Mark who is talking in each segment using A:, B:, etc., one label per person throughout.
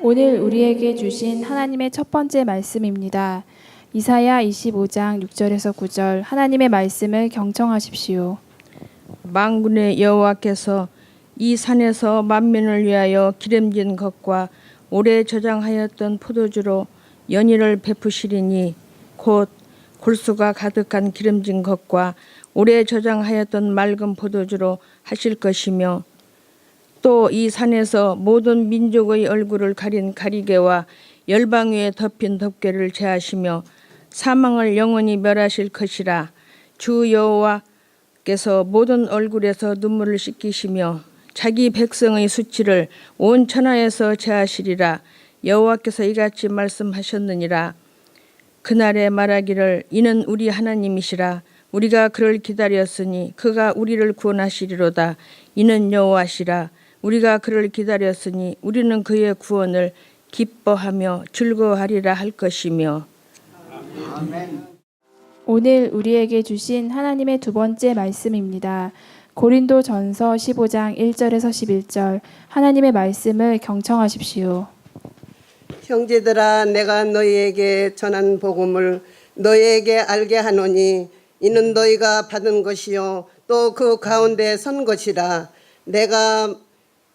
A: 오늘 우리에게 주신 하나님의 첫 번째 말씀입니다. 이사야 25장 6절에서 9절 하나님의 말씀을 경청하십시오.
B: 만군의 여호와께서 이 산에서 만민을 위하여 기름진 것과 오래 저장하였던 포도주로 연희를 베푸시리니 곧 골수가 가득한 기름진 것과 오래 저장하였던 맑은 포도주로 하실 것이며 또 이 산에서 모든 민족의 얼굴을 가린 가리개와 열방 위에 덮인 덮개를 제하시며 사망을 영원히 멸하실 것이라. 주 여호와께서 모든 얼굴에서 눈물을 씻기시며 자기 백성의 수치를 온 천하에서 제하시리라. 여호와께서 이같이 말씀하셨느니라. 그날에 말하기를 이는 우리 하나님이시라. 우리가 그를 기다렸으니 그가 우리를 구원하시리로다. 이는 여호와시라. 우리가 그를 기다렸으니 우리는 그의 구원을 기뻐하며 즐거워하리라 할 것이며.
C: 아멘.
A: 오늘 우리에게 주신 하나님의 두 번째 말씀입니다. 고린도전서 15장 1절에서 11절 하나님의 말씀을 경청하십시오.
C: 형제들아, 내가 너희에게 전한 복음을 너희에게 알게 하노니 이는 너희가 받은 것이요 또 그 가운데 선 것이라.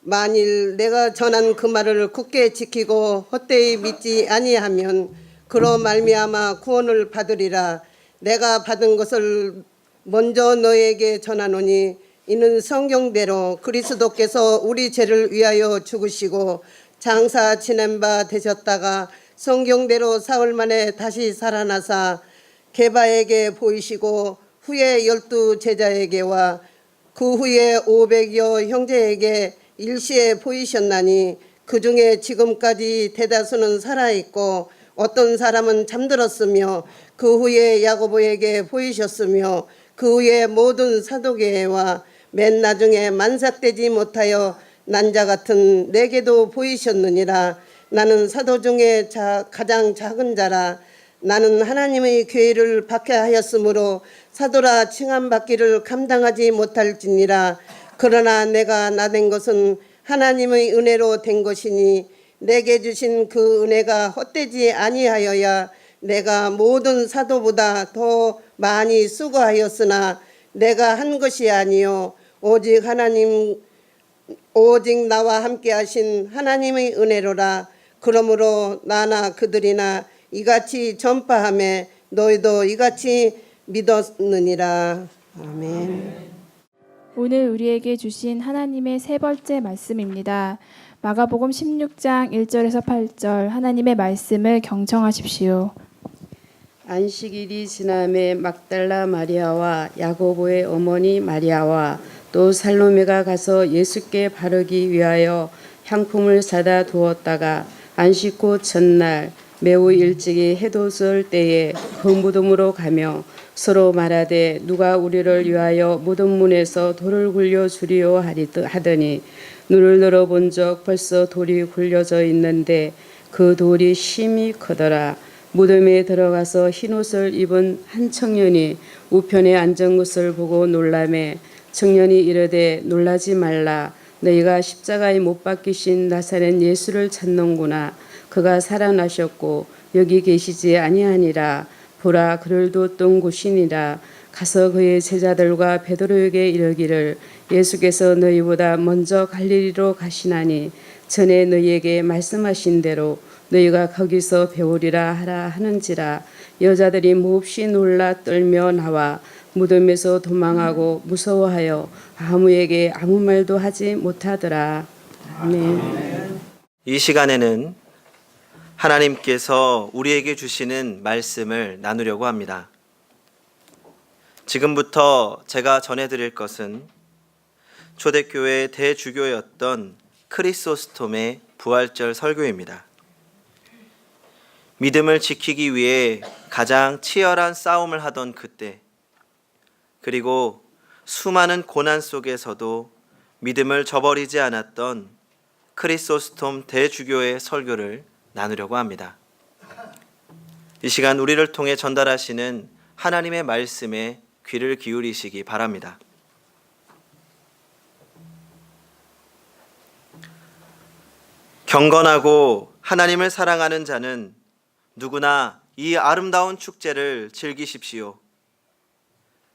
C: 만일 내가 전한 그 말을 굳게 지키고 헛되이 믿지 아니하면 그로 말미암아 구원을 받으리라. 내가 받은 것을 먼저 너희에게 전하노니 이는 성경대로 그리스도께서 우리 죄를 위하여 죽으시고 장사 지낸 바 되셨다가 성경대로 사흘 만에 다시 살아나사 게바에게 보이시고 후에 12 제자에게와 그 후에 500여 형제에게 일시에 보이셨나니 그 중에 지금까지 대다수는 살아있고 어떤 사람은 잠들었으며 그 후에 야고보에게 보이셨으며 그 후에 모든 사도계와 맨 나중에 만삭되지 못하여 난 자 같은 내게도 보이셨느니라. 나는 사도 중에 가장 작은 자라. 나는 하나님의 교회를 박해하였으므로 사도라 칭함받기를 감당하지 못할지니라. 그러나 내가 나된 것은 하나님의 은혜로 된 것이니 내게 주신 그 은혜가 헛되지 아니하여야 내가 모든 사도보다 더 많이 수고하였으나 내가 한 것이 아니요 오직 나와 함께 하신 하나님의 은혜로라. 그러므로 나나 그들이나 이같이 전파하며 너희도 이같이 믿었느니라. 아멘.
A: 오늘 우리에게 주신 하나님의 세 번째 말씀입니다. 마가복음 16장 1절에서 8절 하나님의 말씀을 경청하십시오.
D: 안식일이 지남에 막달라 마리아와 야고보의 어머니 마리아와 또 살로메가 가서 예수께 바르기 위하여 향품을 사다 두었다가 안식 후 첫날 매우 일찍이 해돋을 때에 그 무덤으로 가며 서로 말하되 누가 우리를 위하여 무덤 문에서 돌을 굴려 주리오 하더니 눈을 들어본 적 벌써 돌이 굴려져 있는데 그 돌이 심히 크더라. 무덤에 들어가서 흰옷을 입은 한 청년이 우편에 앉은 것을 보고 놀라매 청년이 이르되 놀라지 말라. 너희가 십자가에 못 박히신 나사렛 예수를 찾는구나. 그가 살아나셨고 여기 계시지 아니하니라. 보라, 그를 두었던 곳이니라. 가서 그의 제자들과 베드로에게 이르기를 예수께서 너희보다 먼저 갈릴리로 가시나니 전에 너희에게 말씀하신 대로 너희가 거기서 배우리라 하라 하는지라. 여자들이 몹시 놀라 떨며 나와 무덤에서 도망하고 무서워하여 아무에게 아무 말도 하지 못하더라. 아멘.
E: 이 시간에는 하나님께서 우리에게 주시는 말씀을 나누려고 합니다. 지금부터 제가 전해드릴 것은 초대교회 대주교였던 크리소스톰의 부활절 설교입니다. 믿음을 지키기 위해 가장 치열한 싸움을 하던 그때, 그리고 수많은 고난 속에서도 믿음을 저버리지 않았던 크리소스톰 대주교의 설교를 나누려고 합니다. 이 시간 우리를 통해 전달하시는 하나님의 말씀에 귀를 기울이시기 바랍니다. 경건하고 하나님을 사랑하는 자는 누구나 이 아름다운 축제를 즐기십시오.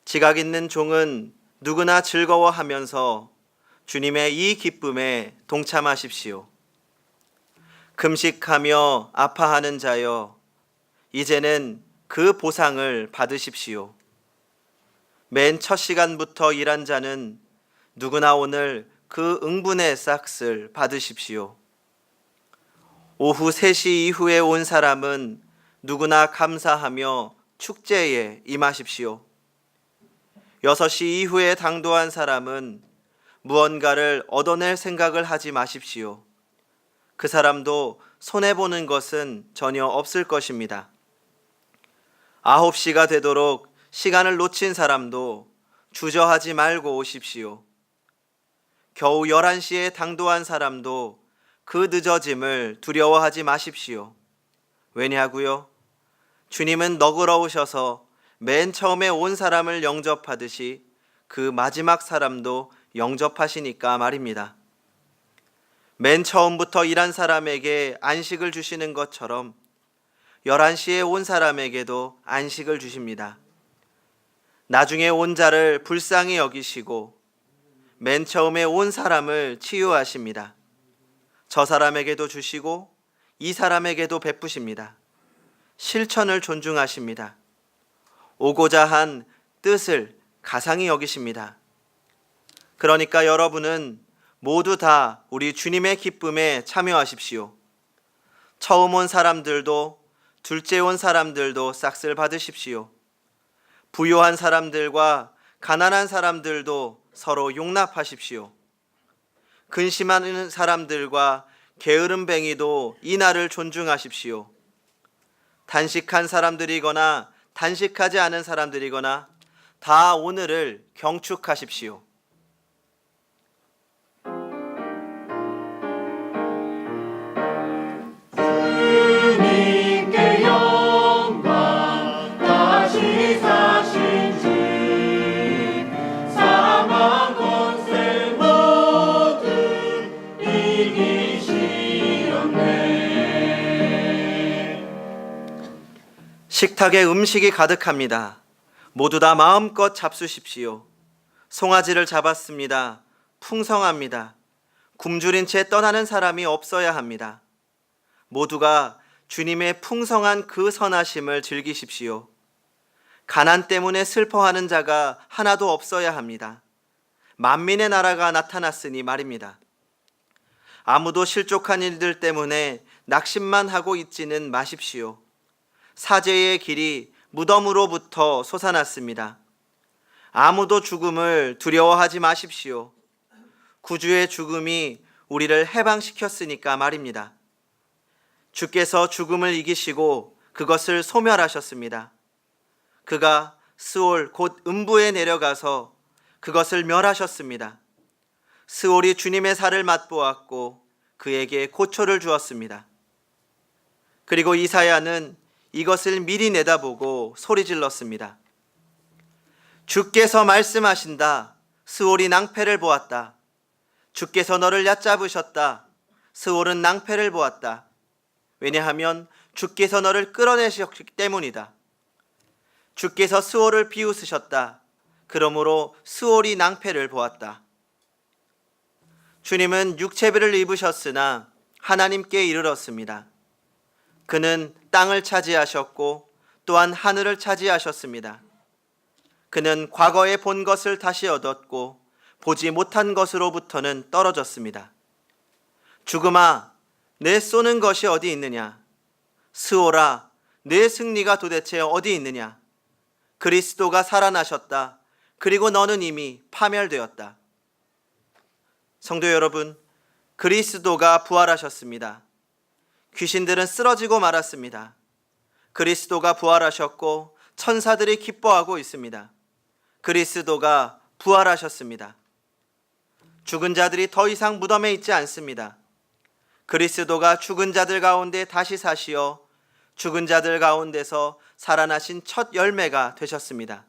E: 지각 있는 종은 누구나 즐거워하면서 주님의 이 기쁨에 동참하십시오. 금식하며 아파하는 자여, 이제는 그 보상을 받으십시오. 맨 첫 시간부터 일한 자는 누구나 오늘 그 응분의 싹을 받으십시오. 오후 3시 이후에 온 사람은 누구나 감사하며 축제에 임하십시오. 6시 이후에 당도한 사람은 무언가를 얻어낼 생각을 하지 마십시오. 그 사람도 손해보는 것은 전혀 없을 것입니다. 9시가 되도록 시간을 놓친 사람도 주저하지 말고 오십시오. 겨우 11시에 당도한 사람도 그 늦어짐을 두려워하지 마십시오. 왜냐고요? 주님은 너그러우셔서 맨 처음에 온 사람을 영접하듯이 그 마지막 사람도 영접하시니까 말입니다. 맨 처음부터 일한 사람에게 안식을 주시는 것처럼 11시에 온 사람에게도 안식을 주십니다. 나중에 온 자를 불쌍히 여기시고 맨 처음에 온 사람을 치유하십니다. 저 사람에게도 주시고 이 사람에게도 베푸십니다. 실천을 존중하십니다. 오고자 한 뜻을 가상히 여기십니다. 그러니까 여러분은 모두 다 우리 주님의 기쁨에 참여하십시오. 처음 온 사람들도 둘째 온 사람들도 싹쓸 받으십시오. 부요한 사람들과 가난한 사람들도 서로 용납하십시오. 근심하는 사람들과 게으름뱅이도 이 날을 존중하십시오. 단식한 사람들이거나 단식하지 않은 사람들이거나 다 오늘을 경축하십시오.
F: 주님께 영광 다시 사신 주 사망 권세 모두 이기시었네.
E: 식탁에 음식이 가득합니다. 모두 다 마음껏 잡수십시오. 송아지를 잡았습니다. 풍성합니다. 굶주린 채 떠나는 사람이 없어야 합니다. 모두가 주님의 풍성한 그 선하심을 즐기십시오. 가난 때문에 슬퍼하는 자가 하나도 없어야 합니다. 만민의 나라가 나타났으니 말입니다. 아무도 실족한 일들 때문에 낙심만 하고 있지는 마십시오. 사죄의 길이 무덤으로부터 솟아났습니다. 아무도 죽음을 두려워하지 마십시오. 구주의 죽음이 우리를 해방시켰으니까 말입니다. 주께서 죽음을 이기시고 그것을 소멸하셨습니다. 그가 스올 곧 음부에 내려가서 그것을 멸하셨습니다. 스올이 주님의 살을 맛보았고 그에게 고초를 주었습니다. 그리고 이사야는 이것을 미리 내다보고 소리질렀습니다. 주께서 말씀하신다. 스올이 낭패를 보았다. 주께서 너를 얕잡으셨다. 스올은 낭패를 보았다. 왜냐하면 주께서 너를 끌어내셨기 때문이다. 주께서 스올을 비웃으셨다. 그러므로 스올이 낭패를 보았다. 주님은 육체비를 입으셨으나 하나님께 이르렀습니다. 그는 땅을 차지하셨고 또한 하늘을 차지하셨습니다. 그는 과거에 본 것을 다시 얻었고 보지 못한 것으로부터는 떨어졌습니다. 죽음아, 내 쏘는 것이 어디 있느냐? 스올아, 내 승리가 도대체 어디 있느냐? 그리스도가 살아나셨다. 그리고 너는 이미 파멸되었다. 성도 여러분, 그리스도가 부활하셨습니다. 귀신들은 쓰러지고 말았습니다. 그리스도가 부활하셨고 천사들이 기뻐하고 있습니다. 그리스도가 부활하셨습니다. 죽은 자들이 더 이상 무덤에 있지 않습니다. 그리스도가 죽은 자들 가운데 다시 사시어 죽은 자들 가운데서 살아나신 첫 열매가 되셨습니다.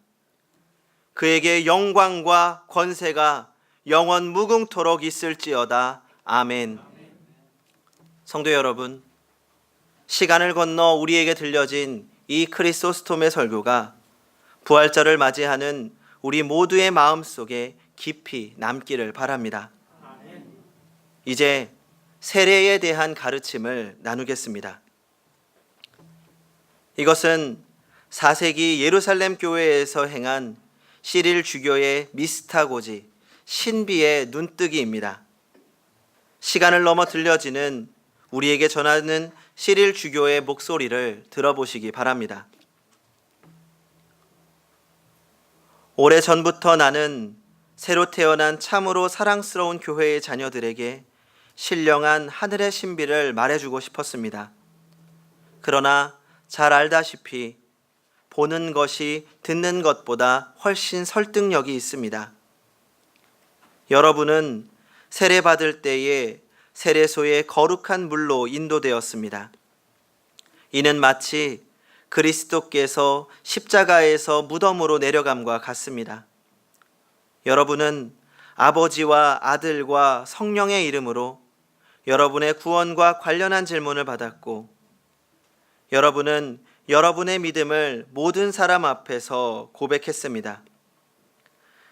E: 그에게 영광과 권세가 영원 무궁토록 있을지어다. 아멘. 성도 여러분, 시간을 건너 우리에게 들려진 이 크리소스톰의 설교가 부활절을 맞이하는 우리 모두의 마음속에 깊이 남기를 바랍니다. 이제 세례에 대한 가르침을 나누겠습니다. 이것은 4세기 예루살렘 교회에서 행한 시릴 주교의 미스타고지 신비의 눈뜨기입니다. 시간을 넘어 들려지는 우리에게 전하는 시릴 주교의 목소리를 들어보시기 바랍니다. 오래전부터 나는 새로 태어난 참으로 사랑스러운 교회의 자녀들에게 신령한 하늘의 신비를 말해주고 싶었습니다. 그러나 잘 알다시피 보는 것이 듣는 것보다 훨씬 설득력이 있습니다. 여러분은 세례받을 때에 세례소의 거룩한 물로 인도되었습니다. 이는 마치 그리스도께서 십자가에서 무덤으로 내려감과 같습니다. 여러분은 아버지와 아들과 성령의 이름으로 여러분의 구원과 관련한 질문을 받았고, 여러분은 여러분의 믿음을 모든 사람 앞에서 고백했습니다.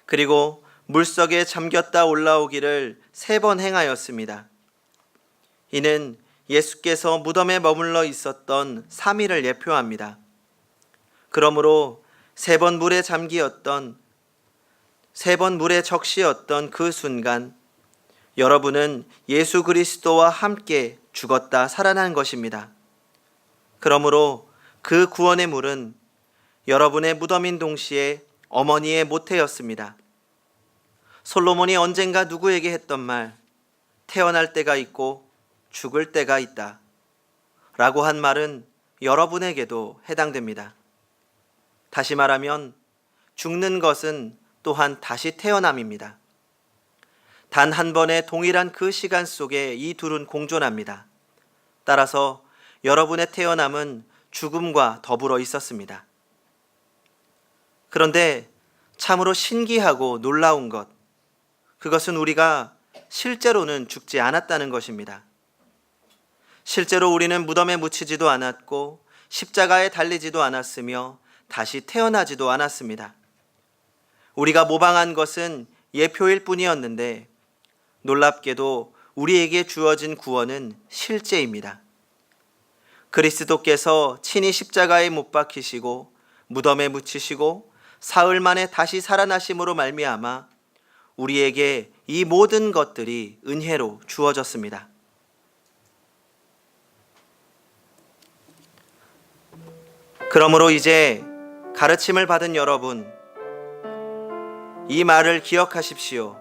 E: 그리고 물속에 잠겼다 올라오기를 3번 행하였습니다. 이는 예수께서 무덤에 머물러 있었던 3일을 예표합니다. 그러므로 3번 물에 잠기었던 3번 물에 적시었던 그 순간 여러분은 예수 그리스도와 함께 죽었다 살아난 것입니다. 그러므로 그 구원의 물은 여러분의 무덤인 동시에 어머니의 모태였습니다. 솔로몬이 언젠가 누구에게 했던 말, 태어날 때가 있고 죽을 때가 있다 라고 한 말은 여러분에게도 해당됩니다. 다시 말하면 죽는 것은 또한 다시 태어남입니다. 단 한 번의 동일한 그 시간 속에 이 둘은 공존합니다. 따라서 여러분의 태어남은 죽음과 더불어 있었습니다. 그런데 참으로 신기하고 놀라운 것, 그것은 우리가 실제로는 죽지 않았다는 것입니다. 실제로 우리는 무덤에 묻히지도 않았고 십자가에 달리지도 않았으며 다시 태어나지도 않았습니다. 우리가 모방한 것은 예표일 뿐이었는데 놀랍게도 우리에게 주어진 구원은 실제입니다. 그리스도께서 친히 십자가에 못 박히시고 무덤에 묻히시고 사흘 만에 다시 살아나심으로 말미암아 우리에게 이 모든 것들이 은혜로 주어졌습니다. 그러므로 이제 가르침을 받은 여러분, 이 말을 기억하십시오.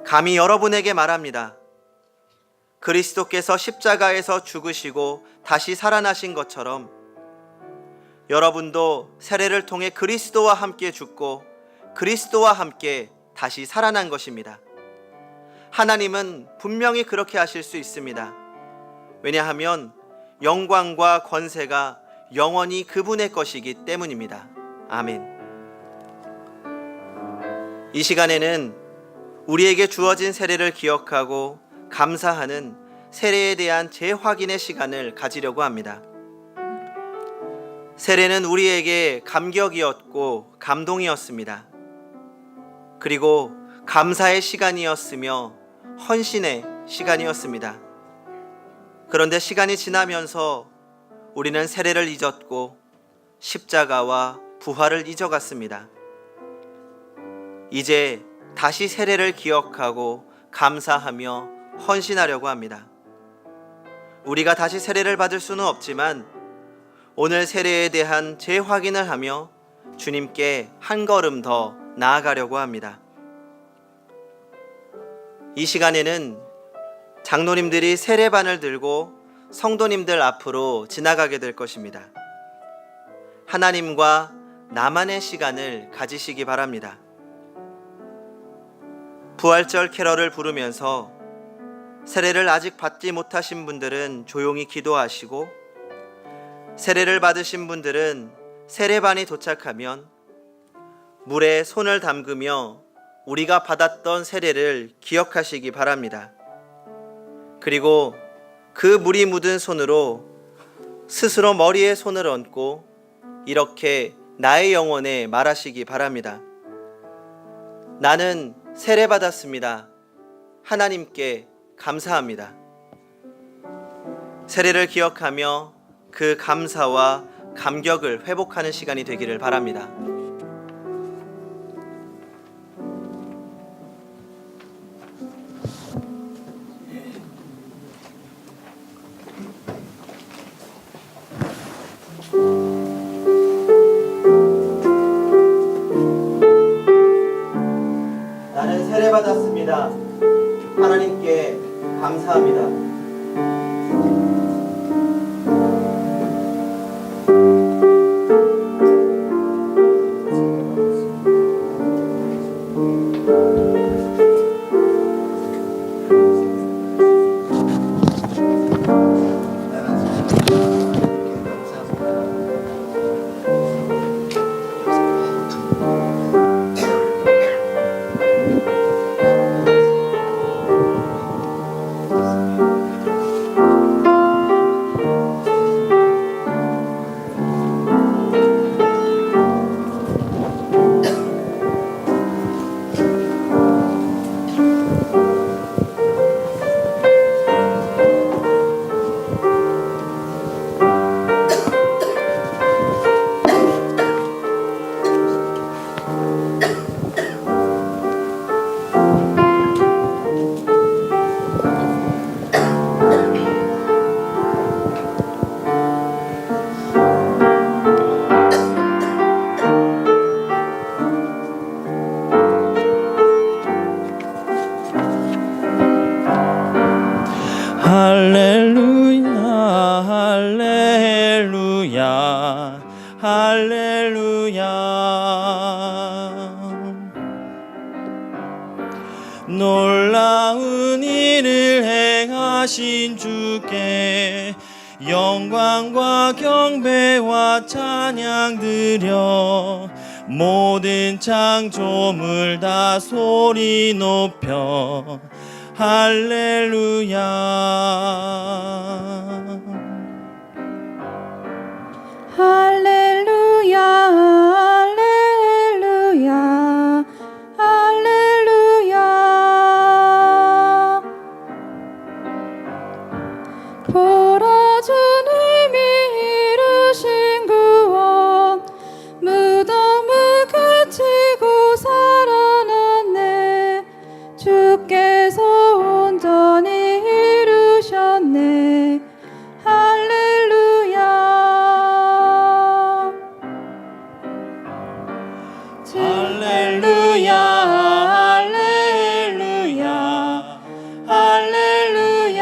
E: 감히 여러분에게 말합니다. 그리스도께서 십자가에서 죽으시고 다시 살아나신 것처럼 여러분도 세례를 통해 그리스도와 함께 죽고 그리스도와 함께 다시 살아난 것입니다. 하나님은 분명히 그렇게 하실 수 있습니다. 왜냐하면 영광과 권세가 영원히 그분의 것이기 때문입니다. 아멘. 이 시간에는 우리에게 주어진 세례를 기억하고 감사하는 세례에 대한 재확인의 시간을 가지려고 합니다. 세례는 우리에게 감격이었고 감동이었습니다. 그리고 감사의 시간이었으며 헌신의 시간이었습니다. 그런데 시간이 지나면서 우리는 세례를 잊었고 십자가와 부활을 잊어갔습니다. 이제 다시 세례를 기억하고 감사하며 헌신하려고 합니다. 우리가 다시 세례를 받을 수는 없지만 오늘 세례에 대한 재확인을 하며 주님께 한 걸음 더 나아가려고 합니다. 이 시간에는 장로님들이 세례반을 들고 성도님들 앞으로 지나가게 될 것입니다. 하나님과 나만의 시간을 가지시기 바랍니다. 부활절 캐럴을 부르면서 세례를 아직 받지 못하신 분들은 조용히 기도하시고, 세례를 받으신 분들은 세례반이 도착하면 물에 손을 담그며 우리가 받았던 세례를 기억하시기 바랍니다. 그리고 그 물이 묻은 손으로 스스로 머리에 손을 얹고 이렇게 나의 영혼에 말하시기 바랍니다. 나는 세례받았습니다. 하나님께 감사합니다. 세례를 기억하며 그 감사와 감격을 회복하는 시간이 되기를 바랍니다. 나는 세례받았습니다. 하나님께 감사합니다.
F: 할렐루야 할렐루야 할렐루야 놀라운 일을 행하신 주께 영광과 경배와 찬양 드려 모든 창조물 다 소리 높여 할렐루야
A: 할렐루야 할렐루야 할렐루야 보라 주님이 이루신 구원 무덤을 그치고 살아났네 주께서 온전히 이루셨네 할렐루야
F: 할렐루야 할렐루야 할렐루야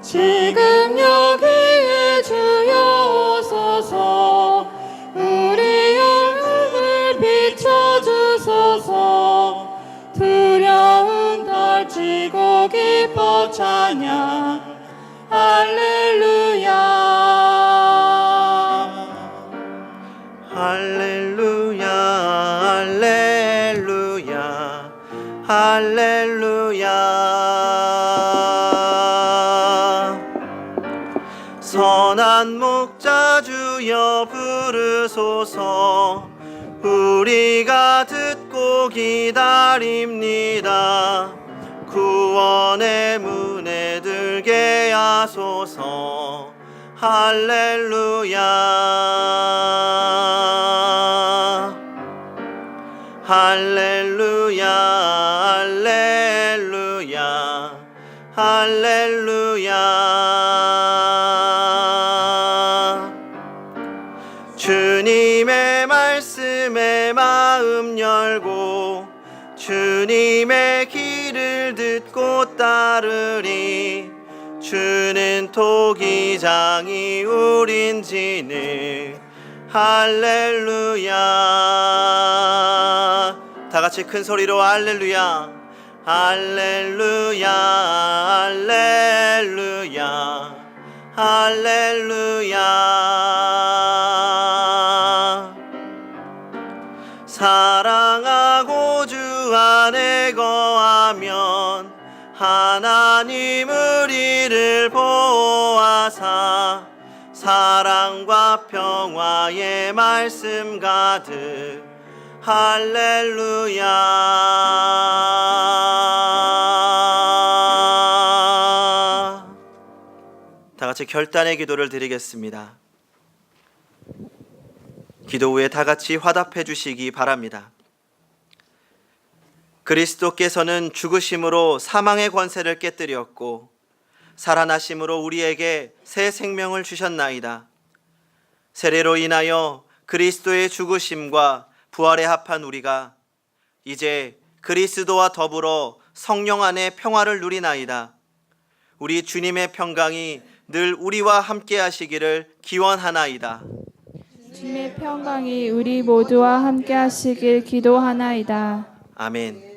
A: 지금 여기에 주여 오소서 우리 영혼을 비춰주소서 두려움 떨치고 기뻐 찬양 할렐루야
E: 할렐루야 할렐루야 할렐루야 선한 목자 주여 부르소서 우리가 듣고 기다립니다 구원의 문에 들게 하소서 할렐루야 할렐루야 할렐루야 할렐루야 주님의 말씀에 마음 열고 주님의 길을 듣고 따르리 주는 토기장이 우린지는 할렐루야 다 같이 큰 소리로 할렐루야 할렐루야 할렐루야 할렐루야 사랑하고 주 안에 거하면 하나님 우리를 보호하사 사랑과 평화의 말씀 가득 할렐루야. 다 같이 결단의 기도를 드리겠습니다. 기도 후에 다 같이 화답해 주시기 바랍니다. 그리스도께서는 죽으심으로 사망의 권세를 깨뜨렸고 살아나심으로 우리에게 새 생명을 주셨나이다. 세례로 인하여 그리스도의 죽으심과 부활에 합한 우리가 이제 그리스도와 더불어 성령 안에 평화를 누리나이다. 우리 주님의 평강이 늘 우리와 함께 하시기를 기원하나이다.
A: 주님의 평강이 우리 모두와 함께 하시길 기도하나이다.
E: 아멘.